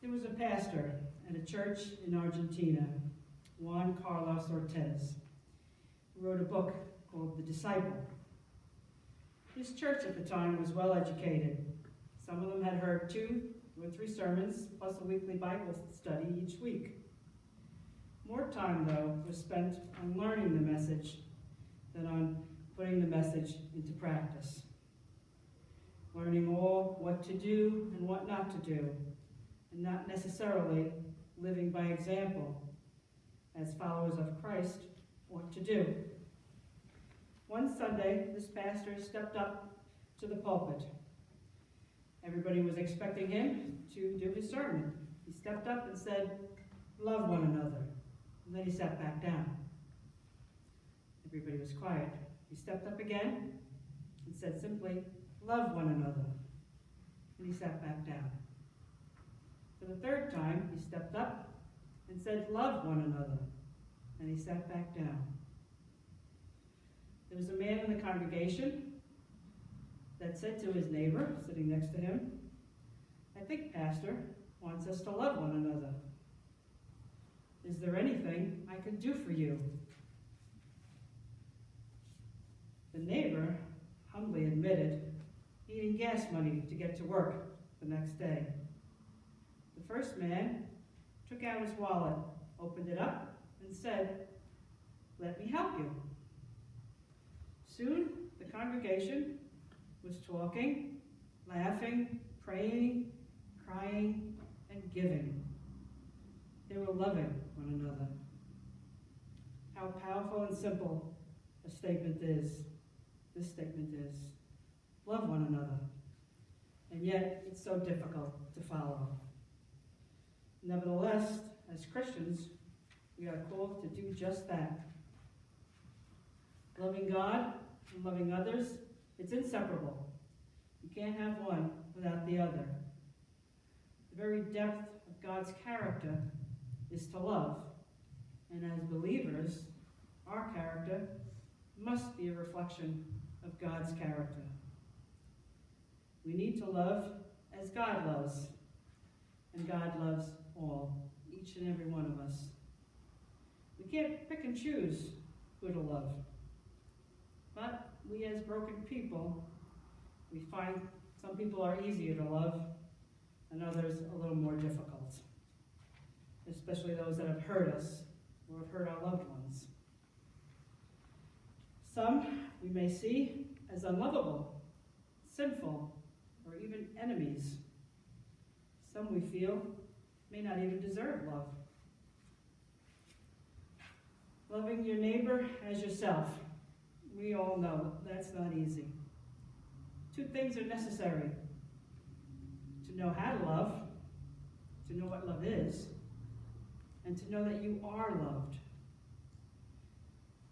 There was a pastor at a church in Argentina, Juan Carlos Ortiz, who wrote a book called The Disciple. His church at the time was well educated. Some of them had heard 2 or 3 sermons, plus a weekly Bible study each week. More time, though, was spent on learning the message than on putting the message into practice. Learning all what to do and what not to do, and not necessarily living by example as followers of Christ ought to do. One Sunday, this pastor stepped up to the pulpit. Everybody was expecting him to do his sermon. He stepped up and said, "Love one another." And then he sat back down. Everybody was quiet. He stepped up again and said simply, "Love one another." And he sat back down. For the 3rd time, he stepped up and said, "Love one another." And he sat back down. There was a man in the congregation that said to his neighbor sitting next to him, "I think Pastor wants us to love one another. Is there anything I can do for you?" The neighbor humbly admitted he needed gas money to get to work the next day. The first man took out his wallet, opened it up, and said, "Let me help you." Soon, the congregation was talking, laughing, praying, crying, and giving. They were loving one another. How powerful and simple this statement is. Love one another. And yet, it's so difficult to follow. Nevertheless, as Christians, we are called to do just that. Loving God and loving others, it's inseparable. You can't have one without the other. The very depth of God's character is to love. And as believers, our character must be a reflection of God's character. We need to love as God loves. And God loves all, each and every one of us. We can't pick and choose who to love. But we as broken people, we find some people are easier to love and others a little more difficult, especially those that have hurt us or have hurt our loved ones. Some we may see as unlovable, sinful, or even enemies. Some we feel may not even deserve love. Loving your neighbor as yourself, we all know that's not easy. 2 things are necessary: to know how to love, to know what love is, and to know that you are loved.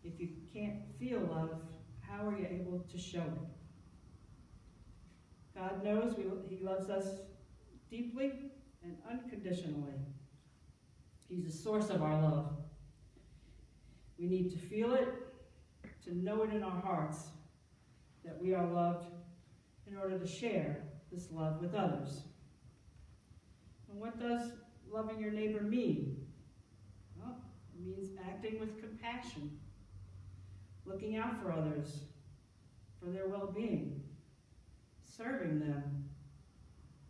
If you can't feel love, how are you able to show it? God knows He loves us deeply and unconditionally. He's the source of our love. We need to feel it, to know it in our hearts, that we are loved in order to share this love with others. And what does loving your neighbor mean? Well, it means acting with compassion, looking out for others, for their well-being, serving them,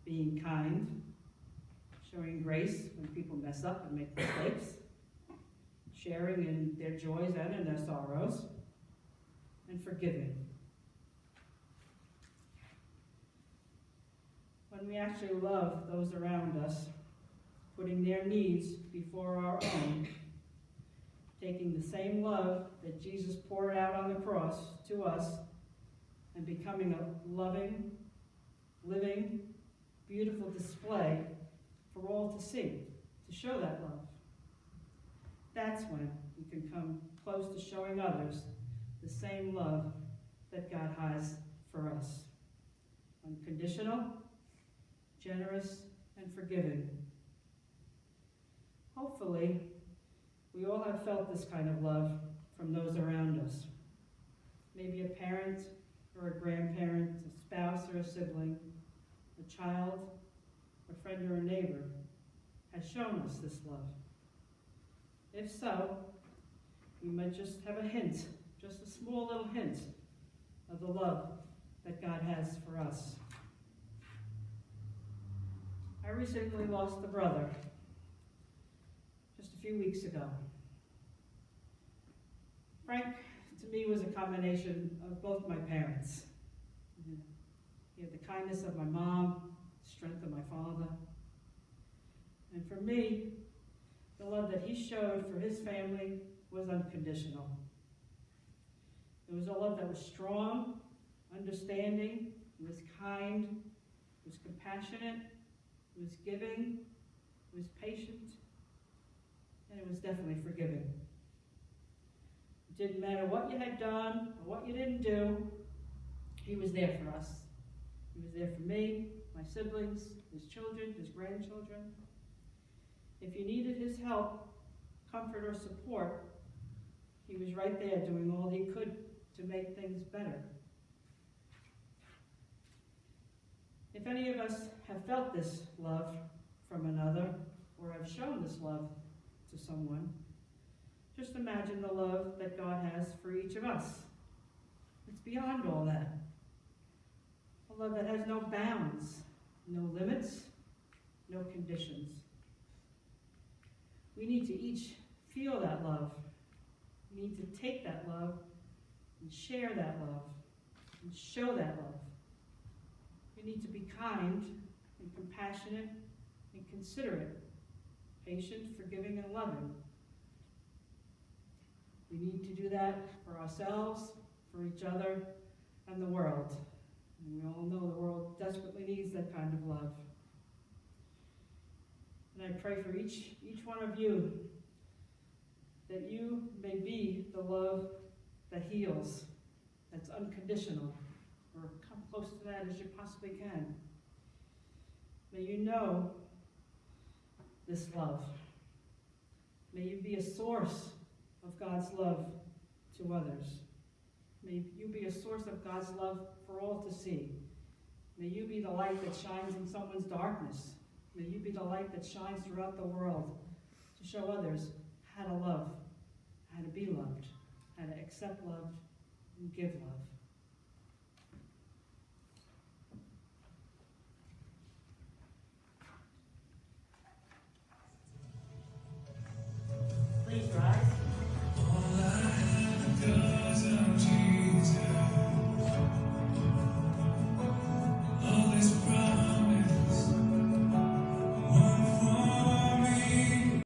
being kind, showing grace when people mess up and make mistakes, sharing in their joys and in their sorrows, and forgiving. When we actually love those around us, putting their needs before our own, taking the same love that Jesus poured out on the cross to us, and becoming a loving, living, beautiful display for all to see, to show that love. That's when we can come close to showing others the same love that God has for us. Unconditional, generous, and forgiving. Hopefully, we all have felt this kind of love from those around us. Maybe a parent or a grandparent, a spouse or a sibling, a child, a friend or a neighbor. has shown us this love? If so, we might just have a hint, just a small little hint of the love that God has for us. I recently lost a brother, just a few weeks ago. Frank, to me, was a combination of both my parents. He had the kindness of my mom, the strength of my father. And for me, the love that he showed for his family was unconditional. It was a love that was strong, understanding, it was kind, it was compassionate, it was giving, it was patient, and it was definitely forgiving. It didn't matter what you had done or what you didn't do, he was there for us. He was there for me, my siblings, his children, his grandchildren. If you needed his help, comfort, or support, he was right there doing all he could to make things better. If any of us have felt this love from another, or have shown this love to someone, just imagine the love that God has for each of us. It's beyond all that. A love that has no bounds, no limits, no conditions. We need to each feel that love. We need to take that love and share that love and show that love. We need to be kind and compassionate and considerate, patient, forgiving, and loving. We need to do that for ourselves, for each other, and the world. And we all know the world desperately needs that kind of love. And I pray for each one of you that you may be the love that heals, that's unconditional, or come close to that as you possibly can. May you know this love. May you be a source of God's love to others. May you be a source of God's love for all to see. May you be the light that shines in someone's darkness. May you be the light that shines throughout the world to show others how to love, how to be loved, how to accept love, and give love.